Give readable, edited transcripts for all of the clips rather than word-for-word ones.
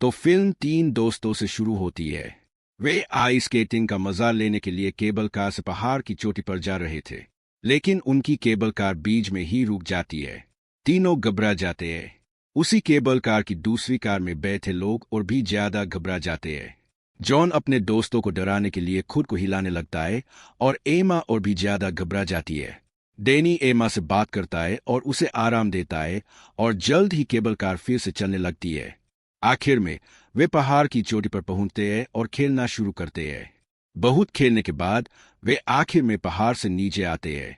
तो फिल्म तीन दोस्तों से शुरू होती है। वे आइस स्केटिंग का मजा लेने के लिए केबल कार से पहाड़ की चोटी पर जा रहे थे, लेकिन उनकी केबल कार बीच में ही रुक जाती है। तीनों घबरा जाते हैं। उसी केबल कार की दूसरी कार में बैठे लोग और भी ज्यादा घबरा जाते हैं। जॉन अपने दोस्तों को डराने के लिए खुद को हिलाने लगता है और एमा और भी ज्यादा घबरा जाती है। डैनी एमा से बात करता है और उसे आराम देता है और जल्द ही केबल कार फिर से चलने लगती है। आखिर में वे पहाड़ की चोटी पर पहुंचते हैं और खेलना शुरू करते हैं। बहुत खेलने के बाद वे आखिर में पहाड़ से नीचे आते हैं।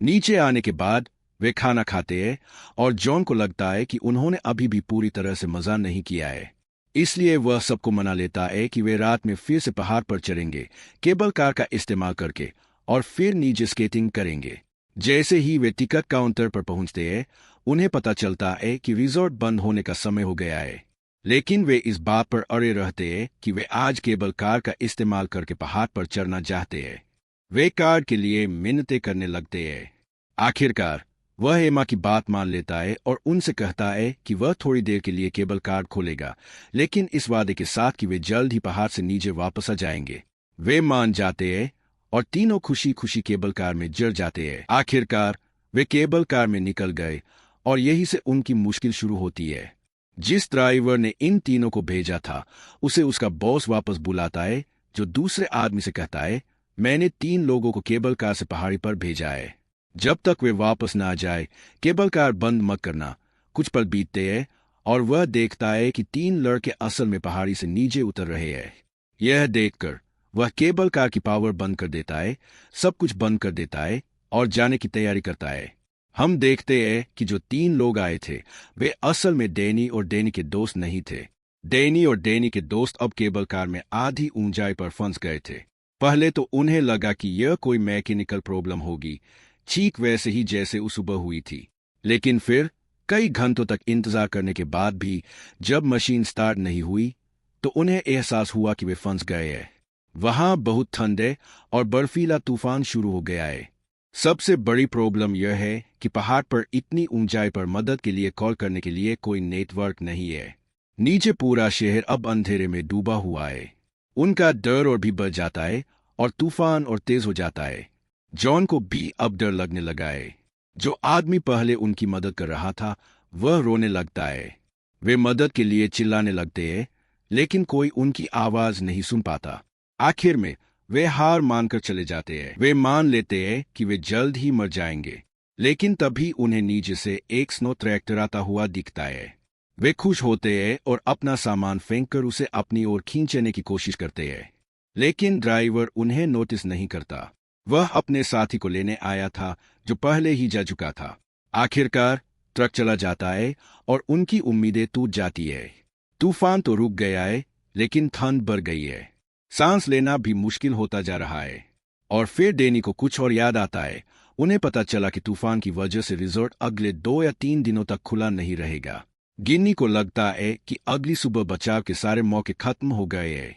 नीचे आने के बाद वे खाना खाते हैं और जॉन को लगता है कि उन्होंने अभी भी पूरी तरह से मजा नहीं किया है। इसलिए वह सबको मना लेता है कि वे रात में फिर से पहाड़ पर चढ़ेंगे केबल कार का इस्तेमाल करके और फिर नीचे स्केटिंग करेंगे। जैसे ही वे टिकट काउंटर पर पहुंचते हैं, उन्हें पता चलता है कि रिजॉर्ट बंद होने का समय हो गया है। लेकिन वे इस बात पर अड़े रहते हैं कि वे आज केबल कार का इस्तेमाल करके पहाड़ पर चढ़ना चाहते हैं। वे कार के लिए मिन्नतें करने लगते हैं। आखिरकार वह एमा की बात मान लेता है और उनसे कहता है कि वह थोड़ी देर के लिए केबल कार खोलेगा, लेकिन इस वादे के साथ कि वे जल्द ही पहाड़ से नीचे वापस आ जाएंगे। वे मान जाते हैं और तीनों खुशी खुशी केबल कार में जड़ जाते हैं। आखिरकार वे केबल कार में निकल गए और यही से उनकी मुश्किल शुरू होती है। जिस ड्राइवर ने इन तीनों को भेजा था, उसे उसका बॉस वापस बुलाता है, जो दूसरे आदमी से कहता है, मैंने 3 लोगों को केबल कार से पहाड़ी पर भेजा है। जब तक वे वापस ना जाए केबल कार बंद मत करना। कुछ पल बीतते हैं और वह देखता है कि 3 लड़के असल में पहाड़ी से नीचे उतर रहे हैं। यह देखकर वह केबल कार की पावर बंद कर देता है, सब कुछ बंद कर देता है और जाने की तैयारी करता है। हम देखते हैं कि जो 3 लोग आए थे वे असल में डैनी और डैनी के दोस्त नहीं थे। डैनी और डैनी के दोस्त अब केबल कार में आधी ऊंचाई पर फंस गए थे। पहले तो उन्हें लगा कि यह कोई मैकेनिकल प्रॉब्लम होगी, ठीक वैसे ही जैसे उस सुबह हुई थी। लेकिन फिर कई घंटों तक इंतजार करने के बाद भी जब मशीन स्टार्ट नहीं हुई, तो उन्हें एहसास हुआ कि वे फंस गए हैं। वहां बहुत ठंड है और बर्फीला तूफान शुरू हो गया है। सबसे बड़ी प्रॉब्लम यह है कि पहाड़ पर इतनी ऊंचाई पर मदद के लिए कॉल करने के लिए कोई नेटवर्क नहीं है। नीचे पूरा शहर अब अंधेरे में डूबा हुआ है। उनका डर और भी बढ़ जाता है और तूफान और तेज हो जाता है। जॉन को भी अब डर लगने लगा है। जो आदमी पहले उनकी मदद कर रहा था वह रोने लगता है। वे मदद के लिए चिल्लाने लगते हैं, लेकिन कोई उनकी आवाज नहीं सुन पाता। आखिर में वे हार मानकर चले जाते हैं। वे मान लेते हैं कि वे जल्द ही मर जाएंगे, लेकिन तभी उन्हें नीचे से एक स्नो ट्रैक्टर आता हुआ दिखता है। वे खुश होते हैं और अपना सामान फेंककर उसे अपनी ओर खींचने की कोशिश करते हैं, लेकिन ड्राइवर उन्हें नोटिस नहीं करता। वह अपने साथी को लेने आया था जो पहले ही जा चुका था। आखिरकार ट्रक चला जाता है और उनकी उम्मीदें टूट जाती है। तूफान तो रुक गया है, लेकिन ठंड बढ़ गई है। सांस लेना भी मुश्किल होता जा रहा है। और फिर डैनी को कुछ और याद आता है। उन्हें पता चला कि तूफान की वजह से रिजॉर्ट अगले 2 या 3 दिनों तक खुला नहीं रहेगा। गिन्नी को लगता है कि अगली सुबह बचाव के सारे मौके खत्म हो गए हैं।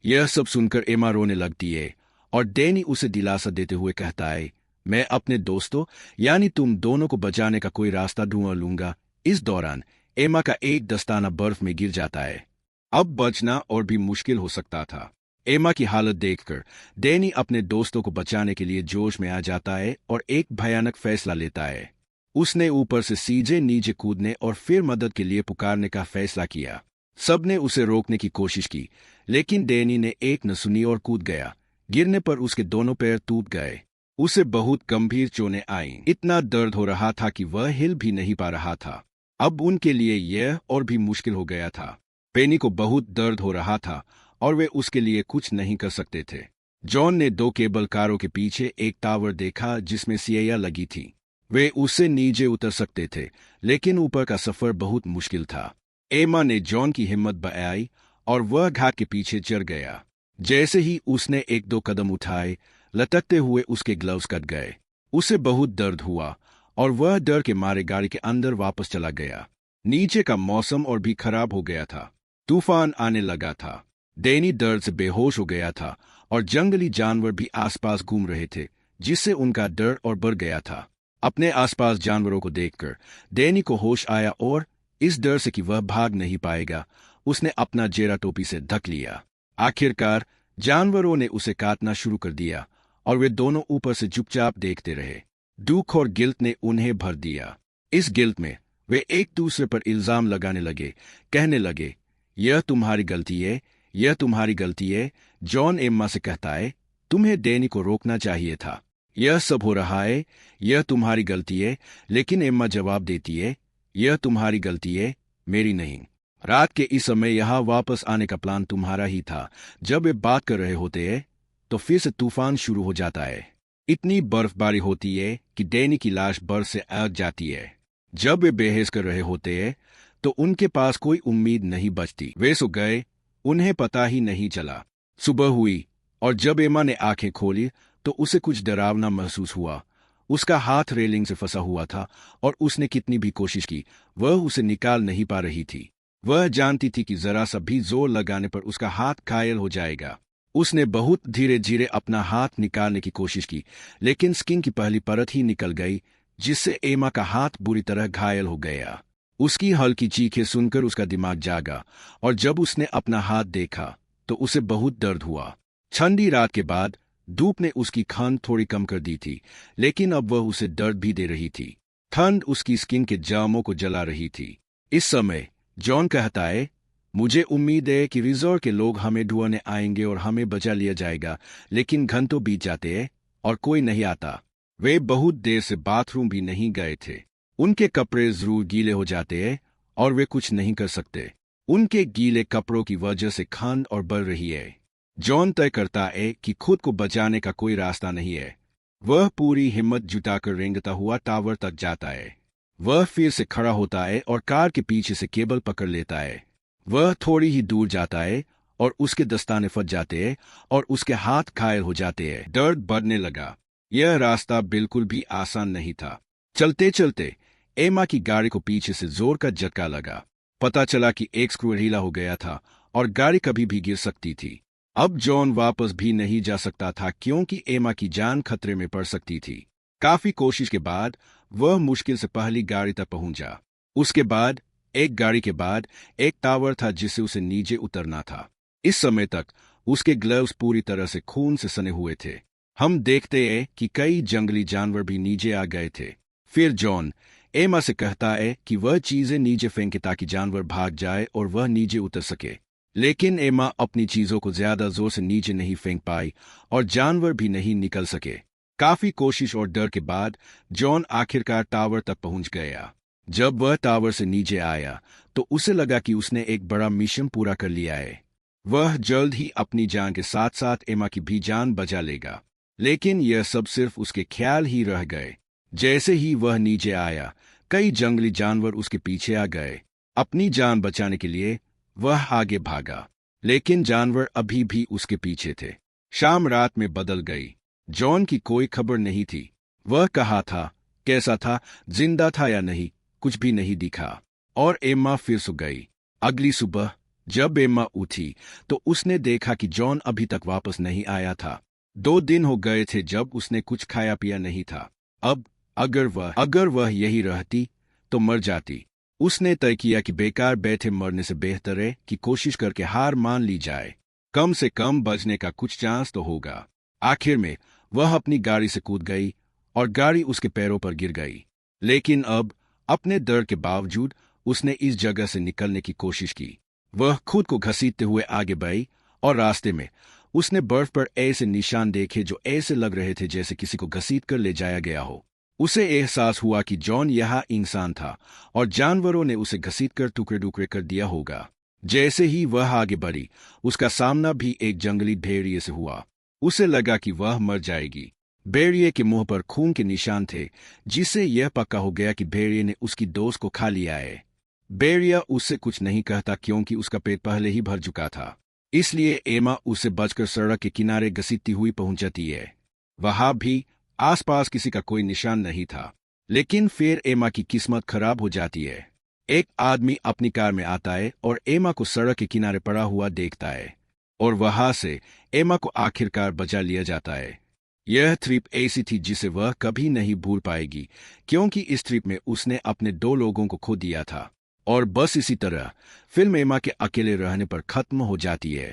यह सब सुनकर एमा रोने लगती है और डैनी उसे दिलासा देते हुए कहता है, मैं अपने दोस्तों यानी तुम दोनों को बचाने का कोई रास्ता ढूंढ लूंगा। इस दौरान एमा का एक दस्ताना बर्फ में गिर जाता है। अब बचना और भी मुश्किल हो सकता था। एमा की हालत देखकर डैनी अपने दोस्तों को बचाने के लिए जोश में आ जाता है और एक भयानक फैसला लेता है। उसने ऊपर से सीधे नीचे कूदने और फिर मदद के लिए पुकारने का फैसला किया। सबने उसे रोकने की कोशिश की, लेकिन डैनी ने एक न सुनी और कूद गया। गिरने पर उसके दोनों पैर टूट गए। उसे बहुत गंभीर चोटें आईं। इतना दर्द हो रहा था कि वह हिल भी नहीं पा रहा था। अब उनके लिए यह और भी मुश्किल हो गया था। पेनी को बहुत दर्द हो रहा था और वे उसके लिए कुछ नहीं कर सकते थे। जॉन ने 2 केबल कारों के पीछे एक टावर देखा जिसमें सियाइयां लगी थी। वे उससे नीचे उतर सकते थे, लेकिन ऊपर का सफर बहुत मुश्किल था। एमा ने जॉन की हिम्मत बढ़ाई और वह घाट के पीछे चढ़ गया। जैसे ही उसने 1-2 कदम उठाए, लटकते हुए उसके ग्लव्स कट गए। उसे बहुत दर्द हुआ और वह डर के मारे गाड़ी के अंदर वापस चला गया। नीचे का मौसम और भी खराब हो गया था। तूफान आने लगा था। डैनी दर्द से बेहोश हो गया था और जंगली जानवर भी आसपास घूम रहे थे, जिससे उनका डर और बढ़ गया था। अपने आसपास जानवरों को देखकर डैनी को होश आया और इस डर से कि वह भाग नहीं पाएगा, उसने अपना जेरा टोपी से ढक लिया। आखिरकार जानवरों ने उसे काटना शुरू कर दिया और वे दोनों ऊपर से चुपचाप देखते रहे। दुख और गिल्ट ने उन्हें भर दिया। इस गिल्ट में वे एक दूसरे पर इल्जाम लगाने लगे, कहने लगे, यह तुम्हारी गलती है, यह तुम्हारी गलती है। जॉन एम्मा से कहता है, तुम्हें डैनी को रोकना चाहिए था। यह सब हो रहा है, यह तुम्हारी गलती है। लेकिन एम्मा जवाब देती है, यह तुम्हारी गलती है, मेरी नहीं। रात के इस समय यहां वापस आने का प्लान तुम्हारा ही था। जब वे बात कर रहे होते हैं तो फिर से तूफान शुरू हो जाता है। इतनी बर्फबारी होती है कि डैनी की लाश बर्फ से आग जाती है। जब वे बहस कर रहे होते हैं तो उनके पास कोई उम्मीद नहीं बचती। वे सो गए, उन्हें पता ही नहीं चला। सुबह हुई और जब एमा ने आंखें खोली तो उसे कुछ डरावना महसूस हुआ। उसका हाथ रेलिंग से फंसा हुआ था और उसने कितनी भी कोशिश की, वह उसे निकाल नहीं पा रही थी। वह जानती थी कि जरा सा भी जोर लगाने पर उसका हाथ घायल हो जाएगा। उसने बहुत धीरे धीरे अपना हाथ निकालने की कोशिश की, लेकिन स्किन की पहली परत ही निकल गई, जिससे एमा का हाथ बुरी तरह घायल हो गया। उसकी हल्की चीखें सुनकर उसका दिमाग जागा और जब उसने अपना हाथ देखा तो उसे बहुत दर्द हुआ। ठंडी रात के बाद धूप ने उसकी खान थोड़ी कम कर दी थी, लेकिन अब वह उसे दर्द भी दे रही थी। ठंड उसकी स्किन के जामों को जला रही थी। इस समय जॉन कहता है, मुझे उम्मीद है कि रिजॉर्ट के लोग हमें ढूंढने आएंगे और हमें बचा लिया जाएगा, लेकिन घंटों बीत जाते हैं और कोई नहीं आता। वे बहुत देर से बाथरूम भी नहीं गए थे। उनके कपड़े जरूर गीले हो जाते हैं और वे कुछ नहीं कर सकते। उनके गीले कपड़ों की वजह से ठंड और बढ़ रही है। जॉन तय करता है कि खुद को बचाने का कोई रास्ता नहीं है। वह पूरी हिम्मत जुटाकर रेंगता हुआ टावर तक जाता है। वह फिर से खड़ा होता है और कार के पीछे से केबल पकड़ लेता है। वह थोड़ी ही दूर जाता है और उसके दस्ताने फट जाते हैं और उसके हाथ घायल हो जाते हैं। दर्द बढ़ने लगा। यह रास्ता बिल्कुल भी आसान नहीं था। चलते चलते एमा की गाड़ी को पीछे से जोर का झटका लगा। पता चला कि एक स्क्रू ढीला हो गया था और गाड़ी कभी भी गिर सकती थी। अब जॉन वापस भी नहीं जा सकता था क्योंकि एमा की जान खतरे में पड़ सकती थी। काफी कोशिश के बाद वह मुश्किल से पहली गाड़ी तक पहुंचा। उसके बाद एक गाड़ी के बाद एक टावर था जिससे उसे नीचे उतरना था। इस समय तक उसके ग्लव्स पूरी तरह से खून से सने हुए थे। हम देखते हैं कि कई जंगली जानवर भी नीचे आ गए थे। फिर जॉन एमा से कहता है कि वह चीजें नीचे फेंके ताकि जानवर भाग जाए और वह नीचे उतर सके। लेकिन एमा अपनी चीजों को ज्यादा जोर से नीचे नहीं फेंक पाई और जानवर भी नहीं निकल सके। काफी कोशिश और डर के बाद जॉन आखिरकार टावर तक पहुंच गया। जब वह टावर से नीचे आया तो उसे लगा कि उसने एक बड़ा मिशन पूरा कर लिया है। वह जल्द ही अपनी जान के साथ साथ एमा की भी जान बचा लेगा। लेकिन यह सब सिर्फ उसके ख्याल ही रह गए। जैसे ही वह नीचे आया, कई जंगली जानवर उसके पीछे आ गए। अपनी जान बचाने के लिए वह आगे भागा, लेकिन जानवर अभी भी उसके पीछे थे। शाम रात में बदल गई। जॉन की कोई खबर नहीं थी। वह कहाँ था, कैसा था, जिंदा था या नहीं, कुछ भी नहीं दिखा। और एम्मा फिर सो गई। अगली सुबह जब एम्मा उठी तो उसने देखा कि जॉन अभी तक वापस नहीं आया था। 2 दिन हो गए थे जब उसने कुछ खाया पिया नहीं था। अब अगर वह यही रहती तो मर जाती। उसने तय किया कि बेकार बैठे मरने से बेहतर है कि कोशिश करके हार मान ली जाए। कम से कम बचने का कुछ चांस तो होगा। आखिर में वह अपनी गाड़ी से कूद गई और गाड़ी उसके पैरों पर गिर गई। लेकिन अब अपने डर के बावजूद उसने इस जगह से निकलने की कोशिश की। वह खुद को घसीटते हुए आगे बढ़ी और रास्ते में उसने बर्फ पर ऐसे निशान देखे जो ऐसे लग रहे थे जैसे किसी को घसीट कर ले जाया गया हो। उसे एहसास हुआ कि जॉन यहाँ इंसान था और जानवरों ने उसे घसीटकर टुकड़े टुकड़े कर दिया होगा। जैसे ही वह आगे बढ़ी, उसका सामना भी एक जंगली भेड़िए से हुआ। उसे लगा कि वह मर जाएगी। भेड़िए के मुंह पर खून के निशान थे, जिससे यह पक्का हो गया कि भेड़िए ने उसकी दोस्त को खा लिया है। भेड़िया उससे कुछ नहीं कहता क्योंकि उसका पेट पहले ही भर चुका था। इसलिए एमा उसे बचकर सड़क के किनारे घसीटती हुई पहुंच जाती है। वहां भी आसपास किसी का कोई निशान नहीं था। लेकिन फिर एमा की किस्मत खराब हो जाती है। एक आदमी अपनी कार में आता है और एमा को सड़क के किनारे पड़ा हुआ देखता है और वहां से एमा को आखिरकार बचा लिया जाता है। यह ट्रिप ऐसी थी जिसे वह कभी नहीं भूल पाएगी क्योंकि इस ट्रिप में उसने अपने 2 लोगों को खो दिया था। और बस इसी तरह फिल्म एमा के अकेले रहने पर खत्म हो जाती है।